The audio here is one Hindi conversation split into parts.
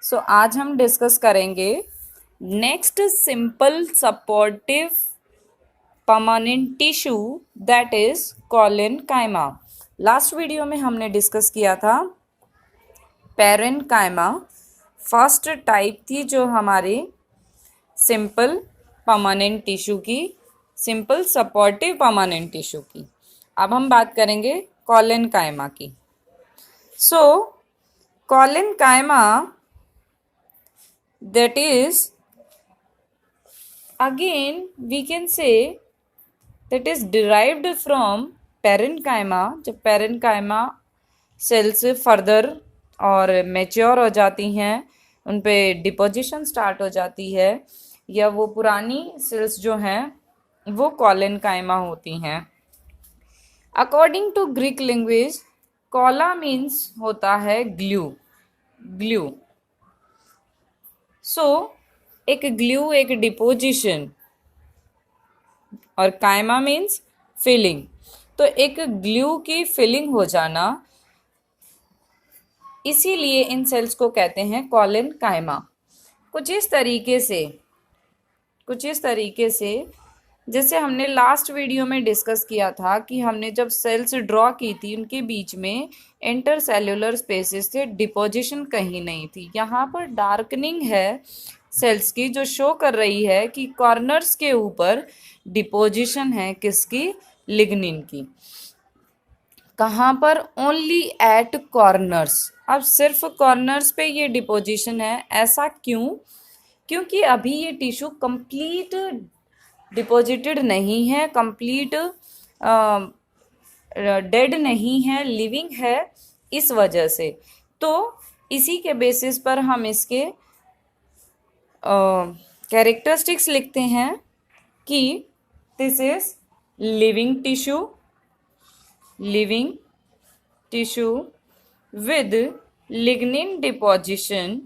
सो आज हम डिस्कस करेंगे next simple supportive permanent tissue that is collenchyma. Last video में हमने डिस्कस किया था पेरेन्काइमा। फर्स्ट टाइप थी जो हमारे सिंपल परमानेंट टिश्यू की, सिंपल सपोर्टिव परमानेंट टिश्यू की। अब हम बात करेंगे कॉलेनकाइमा की। सो collenchyma that is again we can say that is derived from parenchyma। जब parenchyma सेल्स फर्दर और मेच्योर हो जाती हैं, उन पे डिपोजिशन स्टार्ट हो जाती है, या वो पुरानी सेल्स जो हैं वो कॉलेनकाइमा होती हैं। अकॉर्डिंग टू ग्रीक लैंग्वेज कॉला मीन्स होता है ग्लू। ग्लू सो एक ग्लू एक डिपोजिशन, और कायमा मीन्स फिलिंग। तो एक ग्लू की फिलिंग हो जाना, इसीलिए इन सेल्स को कहते हैं कॉलेनकाइमा। कुछ इस तरीके से जैसे हमने लास्ट वीडियो में डिस्कस किया था कि हमने जब सेल्स ड्रॉ की थी उनके बीच में इंटरसेल्युलर स्पेसेस थे, डिपोजिशन कहीं नहीं थी। यहाँ पर डार्कनिंग है सेल्स की जो शो कर रही है कि कॉर्नर्स के ऊपर डिपोजिशन है किसकी, लिग्निन की। कहाँ पर, ओनली एट कॉर्नर्स। अब सिर्फ कॉर्नर्स पे ये डिपोजिशन है, ऐसा क्यों? क्योंकि अभी ये टिश्यू कंप्लीट डिपॉजिटेड नहीं है, कंप्लीट डेड नहीं है, लिविंग है, इस वजह से। तो इसी के बेसिस पर हम इसके कैरेक्टरिस्टिक्स लिखते हैं कि this is living tissue with lignin deposition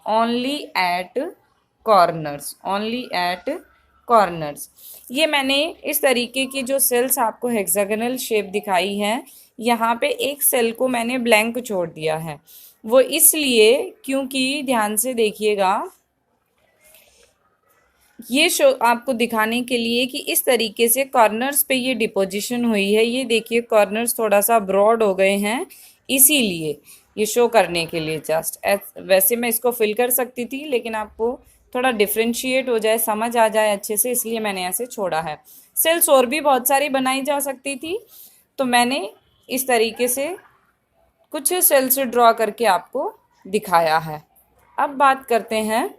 only at corners. ये मैंने इस तरीके की जो सेल्स आपको हेक्सागोनल शेप दिखाई हैं, यहाँ पे एक सेल को मैंने ब्लैंक छोड़ दिया है। वो इसलिए क्योंकि ध्यान से देखिएगा, ये शो आपको दिखाने के लिए कि इस तरीके से कॉर्नर्स पे ये डिपोजिशन हुई है। ये देखिए कॉर्नर्स थोड़ा सा ब्रॉड हो गए हैं, इसीलिए ये शो करने के लिए जस्ट। वैसे मैं इसको फिल कर सकती थी, लेकिन आपको थोड़ा डिफ्रेंशिएट हो जाए, समझ आ जाए अच्छे से, इसलिए मैंने ऐसे छोड़ा है। सेल्स और भी बहुत सारी बनाई जा सकती थी, तो मैंने इस तरीके से कुछ सेल्स ड्रॉ करके आपको दिखाया है। अब बात करते हैं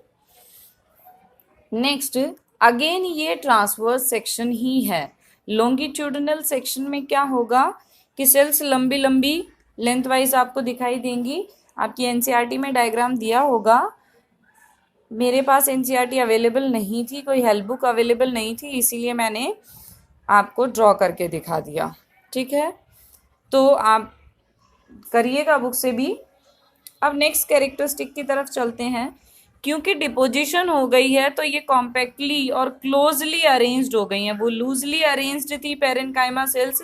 नेक्स्ट। अगेन ये ट्रांसवर्स सेक्शन ही है। लॉन्गिट्यूडिनल सेक्शन में क्या होगा कि सेल्स लंबी लंबी लेंथ वाइज आपको दिखाई देंगी। आपकी एनसीईआरटी में डायग्राम दिया होगा, मेरे पास एनसीईआरटी अवेलेबल नहीं थी, कोई हेल्प बुक अवेलेबल नहीं थी, इसीलिए मैंने आपको ड्रॉ करके दिखा दिया। ठीक है, तो आप करिएगा बुक से भी। अब नेक्स्ट कैरेक्टरिस्टिक की तरफ चलते हैं। क्योंकि डिपोजिशन हो गई है तो ये कॉम्पैक्टली और क्लोजली अरेंज्ड हो गई हैं। वो लूजली अरेंज्ड थी पेरेन्काइमा सेल्स,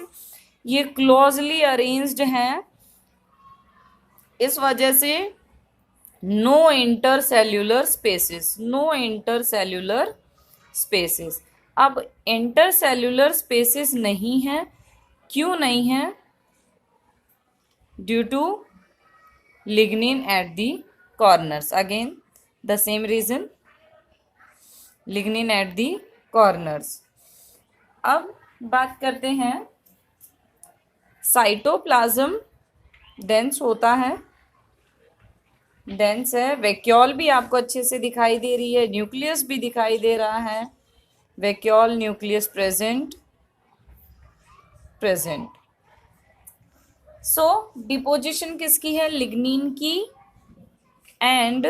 ये क्लोजली अरेंज्ड हैं, इस वजह से नो इंटरसेल्युलर स्पेसेस। अब इंटरसेल्युलर स्पेसेस नहीं है, क्यों नहीं है? Due to lignin at the corners. Again the same reason, lignin at the corners. अब बात करते हैं, साइटोप्लाज्म डेंस होता है, डेंस है। वैक्यूल भी आपको अच्छे से दिखाई दे रही है, न्यूक्लियस भी दिखाई दे रहा है। Vacuole, nucleus present. So deposition किसकी है? लिग्निन की, and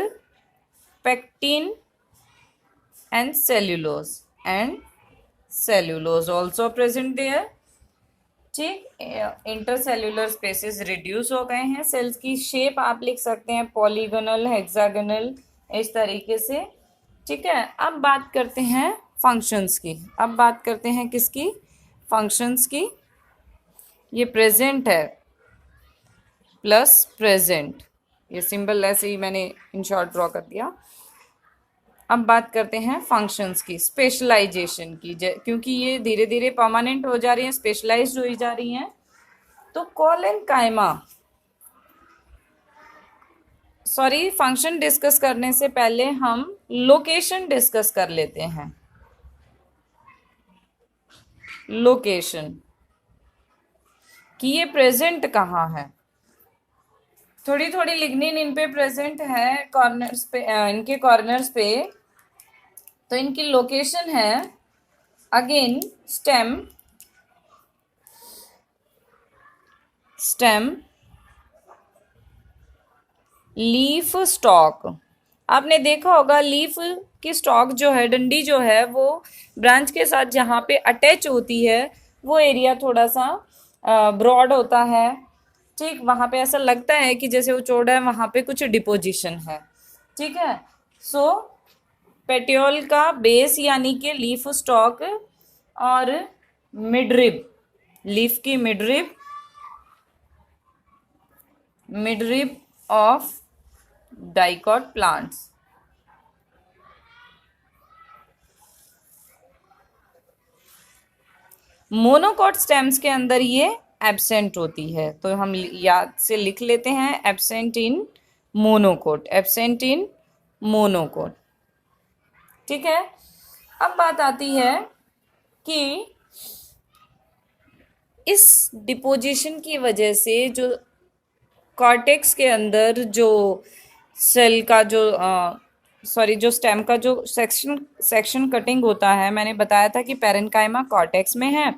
pectin and cellulose also present there. ठीक, इंटरसेल्युलर स्पेसेस रिड्यूस हो गए हैं। सेल्स की शेप आप लिख सकते हैं पॉलीगोनल, हेक्सागोनल, इस तरीके से। ठीक है, अब बात करते हैं फंक्शंस की। अब बात करते हैं किसकी? फंक्शंस की। ये प्रेजेंट है प्लस प्रेजेंट, ये सिंबल ऐसे ही मैंने इन शॉर्ट ड्रॉ कर दिया। अब बात करते हैं फंक्शंस की, स्पेशलाइजेशन की, क्योंकि ये धीरे धीरे परमानेंट हो जा रही हैं, स्पेशलाइज्ड हो जा रही हैं। तो कोलेनकाइमा, सॉरी, फंक्शन डिस्कस करने से पहले हम लोकेशन डिस्कस कर लेते हैं। लोकेशन कि ये प्रेजेंट कहाँ है। थोड़ी थोड़ी लिग्निन इन पे प्रेजेंट है, कॉर्नर्स पे, इनके कॉर्नर्स पे। तो इनकी लोकेशन है again stem, stem, leaf, stock. आपने देखा होगा लीफ की स्टॉक जो है, डंडी जो है, वो ब्रांच के साथ जहाँ पे अटैच होती है वो एरिया थोड़ा सा ब्रॉड होता है। ठीक, वहाँ पे ऐसा लगता है कि जैसे वो चौड़ा है, वहाँ पे कुछ डिपोजिशन है। ठीक है। सो पेटियोल का बेस यानी कि लीफ स्टॉक और मिडरिब, लीफ की midrib, midrib of dicot plants. Monocot stems के अंदर ये एब्सेंट होती है, तो हम याद से लिख लेते हैं absent in monocot, absent in monocot. ठीक है। अब बात आती है कि इस डिपोजिशन की वजह से जो कॉर्टेक्स के अंदर जो सेल का जो सॉरी जो स्टेम का जो सेक्शन कटिंग होता है, मैंने बताया था कि पैरेन्काइमा कॉर्टेक्स में है,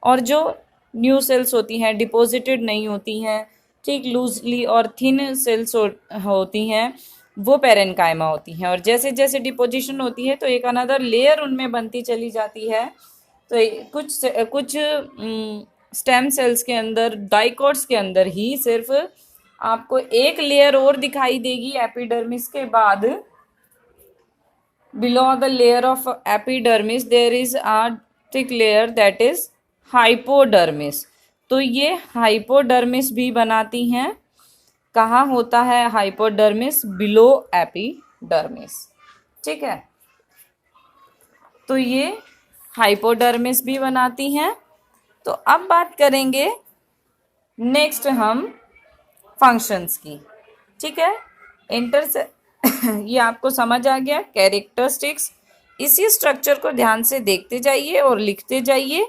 और जो न्यू सेल्स होती हैं डिपॉजिटेड नहीं होती हैं, ठीक, लूजली और थिन सेल्स होती हैं, वो पैरेन्काइमा होती हैं। और जैसे जैसे डिपोजिशन होती है तो एक अनदर लेयर उनमें बनती चली जाती है। तो कुछ स्टेम सेल्स के अंदर, डाइकोट्स के अंदर ही सिर्फ आपको एक लेयर और दिखाई देगी एपिडर्मिस के बाद। Below the layer of epidermis there is a thick layer that is hypodermis. तो ये हाइपोडर्मिस भी बनाती हैं। कहाँ होता है हाइपोडर्मिस? Below epidermis. ठीक है। तो ये हाइपोडर्मिस भी बनाती हैं। तो अब बात करेंगे नेक्स्ट हम फंक्शंस की। ठीक है। ये आपको समझ आ गया, कैरेक्टरिस्टिक्स। इसी स्ट्रक्चर को ध्यान से देखते जाइए और लिखते जाइए।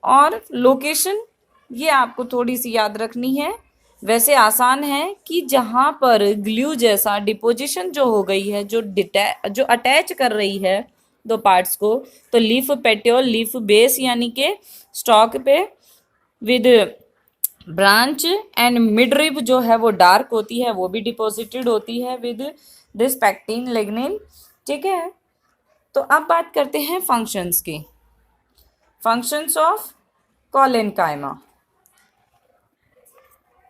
और लोकेशन ये आपको थोड़ी सी याद रखनी है। वैसे आसान है कि जहाँ पर ग्लू जैसा डिपोजिशन जो हो गई है, जो अटैच कर रही है दो पार्ट्स को, तो लीफ पेटियोल, लीफ बेस यानी के स्टॉक पे विद ब्रांच एंड मिडरिब जो है वो डार्क होती है, वो भी डिपॉजिटेड होती है विद दिस पैक्टिन लिग्निन। ठीक है। तो अब बात करते हैं फंक्शंस की, फंक्शंस ऑफ कोलेनकाइमा।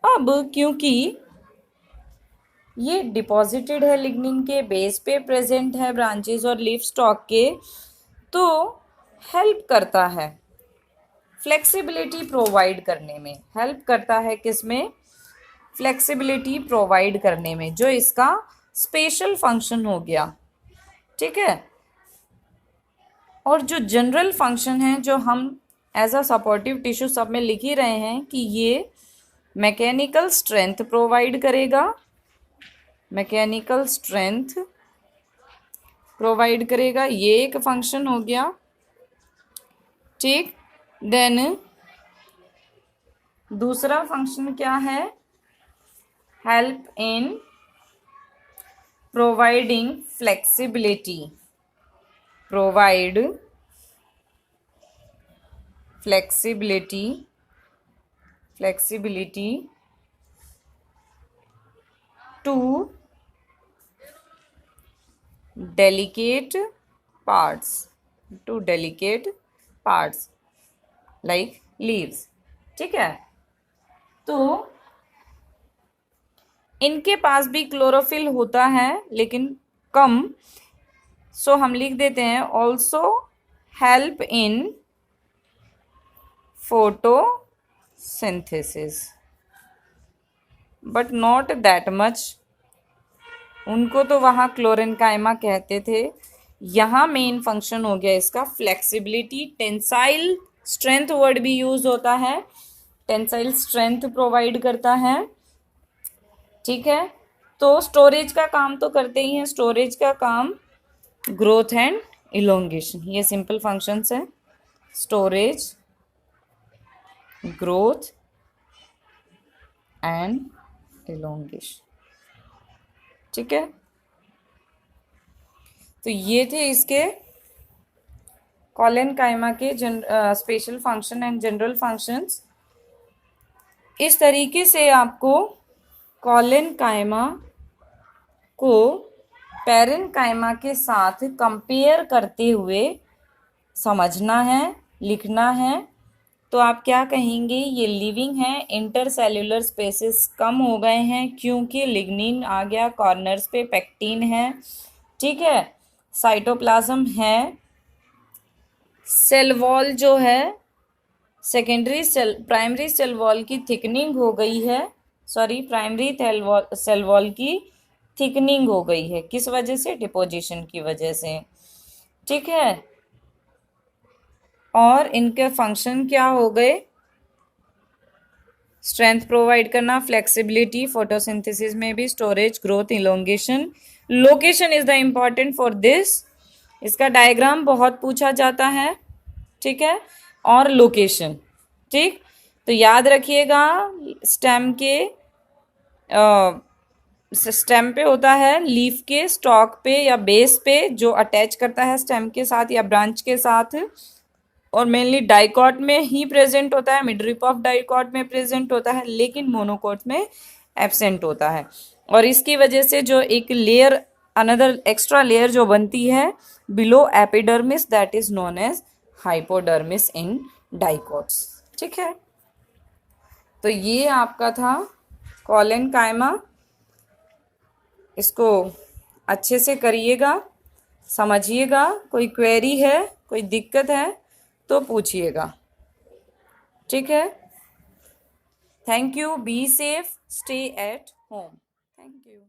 अब क्योंकि ये डिपॉजिटेड है लिग्निन के बेस पे, प्रेजेंट है ब्रांचेस और लीफ स्टॉक के, तो हेल्प करता है फ्लेक्सिबिलिटी प्रोवाइड करने में। हेल्प करता है किसमें? फ्लेक्सिबिलिटी प्रोवाइड करने में, जो इसका स्पेशल फंक्शन हो गया। ठीक है। और जो जनरल फंक्शन है जो हम एज अ सपोर्टिव टिश्यू सब में लिख ही रहे हैं कि ये मैकेनिकल स्ट्रेंथ प्रोवाइड करेगा, मैकेनिकल स्ट्रेंथ प्रोवाइड करेगा, ये एक फंक्शन हो गया। ठीक। देन दूसरा फंक्शन क्या है? Help in providing flexibility, provide flexibility, flexibility to delicate parts, to delicate parts like leaves। ठीक है। तो इनके पास भी क्लोरोफिल होता है लेकिन कम, सो हम लिख देते हैं also help in photosynthesis. But not that much. उनको तो वहाँ क्लोरेनकाइमा कहते थे। यहाँ मेन फंक्शन हो गया इसका फ्लेक्सिबिलिटी, टेंसाइल स्ट्रेंथ वर्ड भी यूज होता है, टेंसाइल स्ट्रेंथ प्रोवाइड करता है। ठीक है, तो स्टोरेज का काम तो करते ही हैं, स्टोरेज का काम ग्रोथ एंड इलोंगेशन, ये सिंपल फंक्शंस है, स्टोरेज, ग्रोथ एंड इलोंगेशन। ठीक है, तो ये थे इसके कोलेनकाइमा के special function and general functions. इस तरीके से आपको कोलेनकाइमा को पैरेनकाइमा के साथ कंपेयर करते हुए समझना है, लिखना है। तो आप क्या कहेंगे, ये लिविंग है, इंटरसेल्यूलर स्पेसेस कम हो गए हैं क्योंकि लिग्निन आ गया, कॉर्नर्स पे पेक्टिन है। ठीक है, साइटोप्लाज्म है, सेल वॉल जो है secondary cell, primary cell wall की थिकनिंग हो गई है, सॉरी प्राइमरी सेल वॉल की थिकनिंग हो गई है, किस वजह से, डिपोजिशन की वजह से। ठीक है, और इनके फंक्शन क्या हो गए, स्ट्रेंथ प्रोवाइड करना, फ्लेक्सिबिलिटी, फोटोसिंथेसिस में भी, storage, growth, elongation. Location is the important for this, इसका डायग्राम बहुत पूछा जाता है। ठीक है, और लोकेशन। ठीक, तो याद रखिएगा स्टेम के स्टेम पे होता है, लीफ के स्टॉक पे या बेस पे जो अटैच करता है स्टेम के साथ या ब्रांच के साथ, और मेनली डाइकॉट में ही प्रेजेंट होता है, मिडरिप ऑफ डाइकॉट में प्रेजेंट होता है, लेकिन मोनोकॉट में एब्सेंट होता है। और इसकी वजह से जो एक लेयर, अनदर एक्स्ट्रा लेयर जो बनती है below epidermis, that is known as hypodermis in dicots. ठीक है, तो ये आपका था कोलेनकाइमा, इसको अच्छे से करिएगा, समझिएगा। कोई क्वेरी है, कोई दिक्कत है तो पूछिएगा। ठीक है, thank you, be safe, stay at home, thank you.